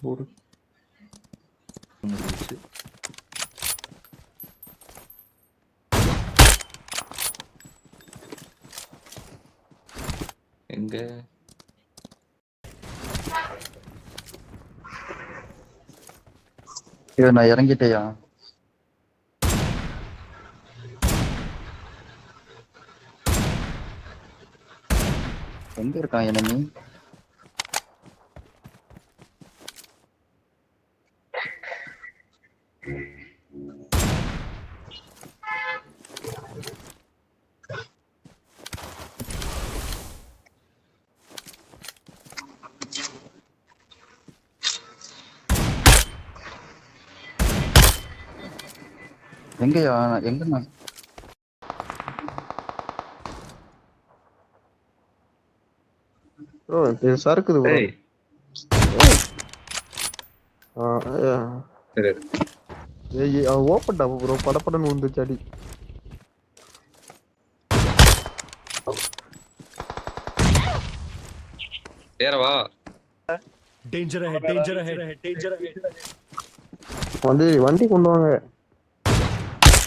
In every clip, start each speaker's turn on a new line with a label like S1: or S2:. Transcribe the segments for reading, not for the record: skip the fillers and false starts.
S1: போடு.
S2: முடிஞ்சிச்சு. எங்க
S3: ஐயோ நான் இறங்கிட்டேயா. எங்க இருக்கான் enemy? எங்கயா எங்க நான்
S1: ப்ரோ இது சறுக்குது ப்ரோ.
S2: ஏய் சரி
S1: ஏய் ஓப்பன் டாப் ப்ரோ, படபடன்னு வந்துச்சு அடி.
S2: ஏறவா
S4: Danger ahead, danger ahead, danger ahead.
S1: வண்டி கொண்டு வாங்க.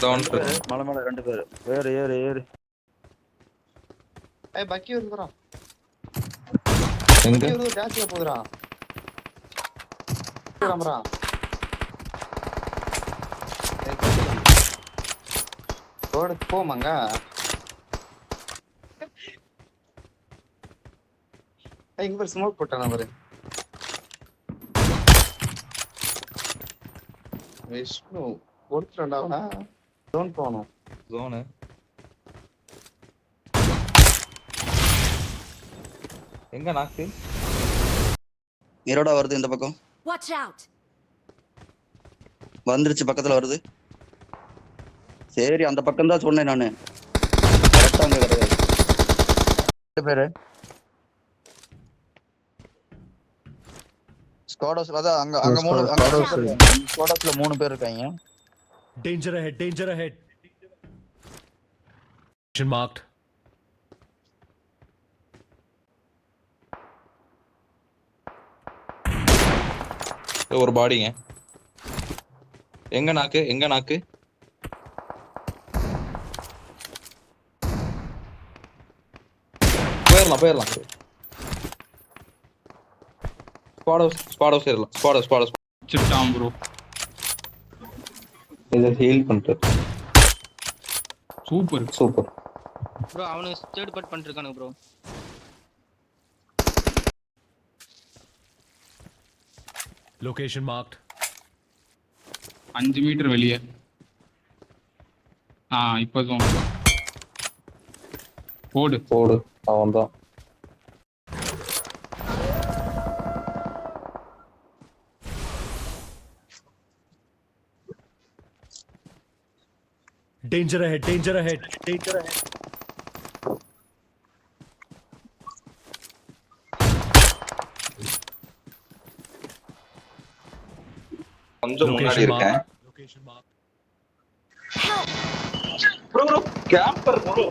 S2: டவுன்
S3: மலை மேல 2 பேர். ஏறு ஏறு ஏறு.
S5: ஏய் பக்கி வருதுடா.
S2: எங்க
S5: பக்கி வருது, டாக்ல போகுதுடா. ராமரா. ரோடு போமாங்க. ஏய் இங்க ஒரு ஸ்மோக் போட்டானா பாரு. விஷ்ணு போட்டுறடா. டோன் போணும்.
S2: ஜோன் எங்க நாக்கு
S3: நீரோட வருது இந்த பக்கம்.
S6: Watch out!
S3: வந்துருச்சு, பக்கத்துல வருது. சரி அந்த பக்கம் தான் சொன்னேன் நானு. கரெக்டா அங்க கிடையாது. 2 பேரு ஸ்குவாடோஸ். அதான் அங்க அங்க 3 ஸ்குவாடோஸ்ல 3 பேர் இருக்காங்க.
S4: Danger ahead, danger ahead. Location marked.
S2: ஒரு பாடிங்க. எங்க நாக்கு எங்க நாக்கு போயிடலாம். ஸ்குவாடோஸ் ஏறலாம். ஸ்குவாடோஸ்
S7: சிப்டாம் ப்ரோ.
S2: இத ஹீல் பண்றது.
S7: சூப்பர்
S8: ப்ரோ அவனு ஸ்டேட் பட் பண்ணிருக்கானுங்க ப்ரோ.
S4: Location marked.
S7: 5 மீட்டர் வெளியே. இப்போ ஜோன். போடு
S2: அவன் தான்.
S4: Danger ahead, danger ahead, danger ahead.
S2: கொஞ்சம் முன்னாடி இருக்கேன்.
S4: Location marked.
S2: ப்ரோ கேம்பர் ப்ரோ.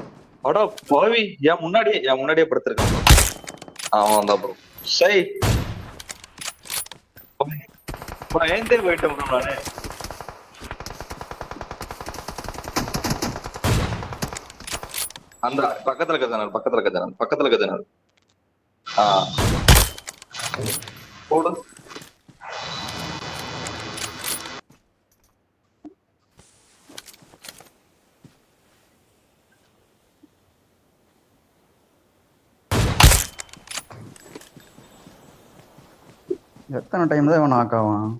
S2: அட பாவி, என் முன்னாடியே படுத்திருக்கான் ப்ரோ. அவன் தான் ப்ரோ. சை பயந்தே போயிட்டேன் ப்ரோ நானு. அந்த பக்கத்துல இருக்க ஜன்னல். போடு.
S3: எத்தனை டைம் தான் இவன் நாக் ஆவான்?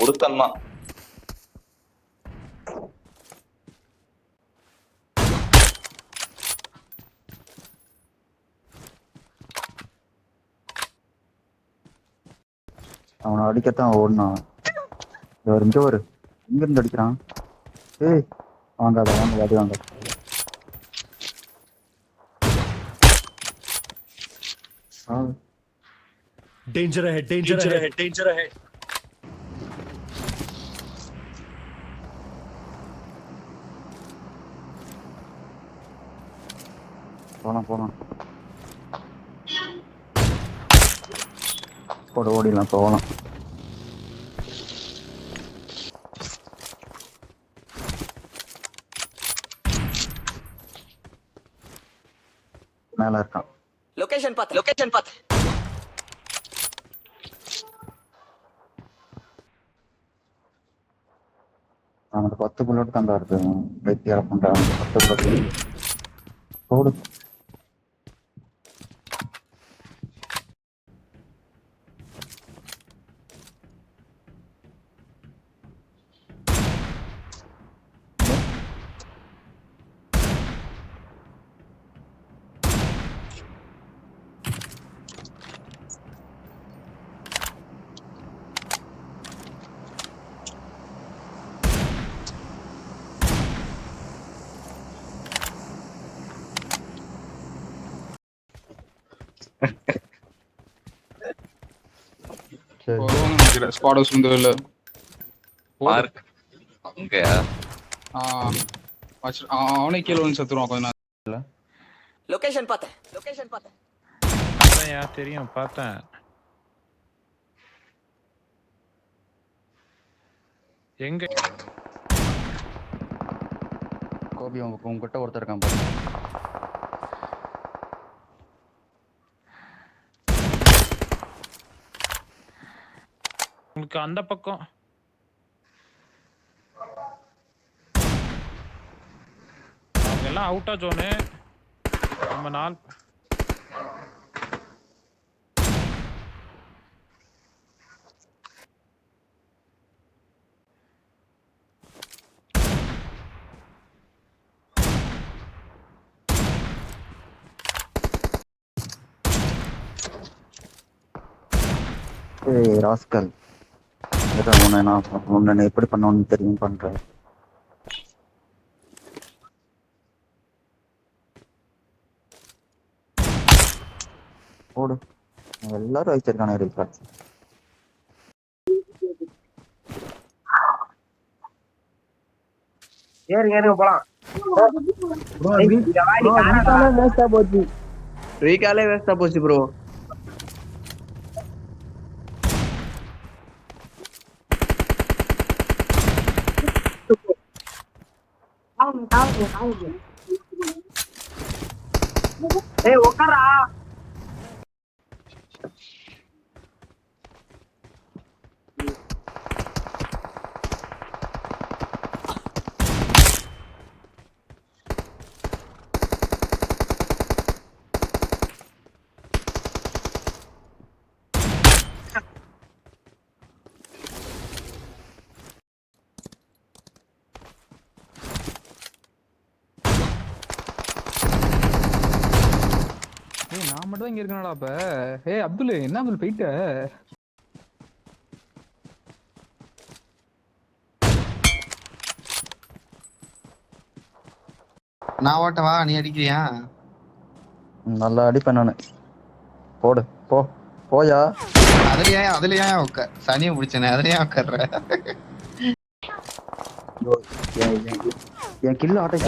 S2: ஒருத்தன் தான்.
S3: அவனை அடிக்கத்தான் ஓடினான். இங்க ஒரு இங்க இருந்து அடிக்கிறான். ஏய் வாங்காத அடி வாங்க.
S4: Danger ahead, danger ahead, danger ahead.
S3: போலாம் போட ஓடிடலாம் போகலாம். மேல இருக்கான்.
S6: லொகேஷன் பாத்து
S3: அவனுக்கு 10 புல்லட் தான் இருக்கு. வெத்தியார பண்றான் 10 புல்லட் போடு.
S1: சரி
S7: ஸ்குவாட் ஹவுஸ் வந்து இல்ல
S2: மார்க் அங்க
S7: அவனே கீழே வந்து செத்துருவான் கொஞ்ச நேரம்.
S6: லொகேஷன் பாத்து
S9: அதையா தெரியும் பார்த்தேன். எங்க
S3: கோபி உங்ககிட்ட ஒருத்தர் இருக்கான் பாரு.
S9: உங்களுக்கு அந்த பக்கம் அவங்க எல்லாம் அவுட்டா ஜோனு. நம்ம நாள்
S3: ராஸ்கல் உன்னை எப்படி பண்ணணும்னு தெரியும் பண்றேன். ஓடு. எல்லாரும் வச்சிருக்கானே இருக்கா.
S6: ஏறுங்க போலாம். ரீகாலே வேஸ்டா போச்சு ப்ரோ. ஏய் உட்காரா.
S7: நான் மட்டும் தான் இங்க இருக்கேனடா அப்ப. ஏய் அப்துல், என்ன அப்துல் போயிட்ட?
S5: நான் ஓட்டவா, நீ அடிக்கிறியா?
S3: நல்லா அடிப்பேன் நானு. போடு போயா.
S5: அதுலயா உட்கார். சனியை பிடிச்சனே அதுலயா உட்கார்ற?
S3: என் கில்ல ஆட்டோ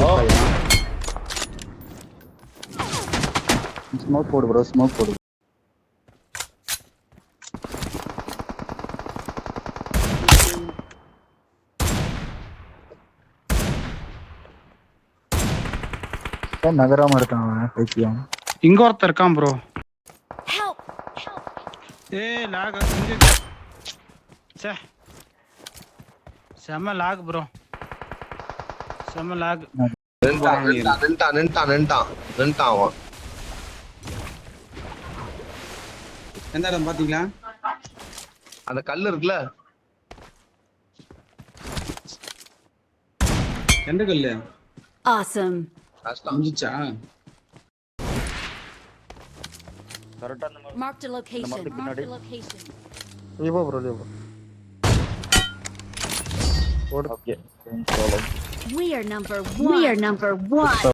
S3: ஸ்மோக் போடு ப்ரோ, ஸ்மோக் போடு. நகராம இருக்கான் பைத்தியம்.
S7: இங்க ஒருத்தர் இருக்கான் ப்ரோ.
S9: ஏய் லாக் இங்க சே செம லாக் ப்ரோ, செம லாக்.
S6: நின்ட்டான் அவன்.
S5: எந்த இடம் பாத்தீங்களா?
S6: அந்த கல்லு இருக்குல்ல,
S5: எந்த கல்லு?
S10: Awesome.
S5: முடிச்சா?
S3: கரெக்டா
S10: Marked a location.
S1: லீவா ப்ரோ லீவா.
S3: Okay.
S10: We are number one.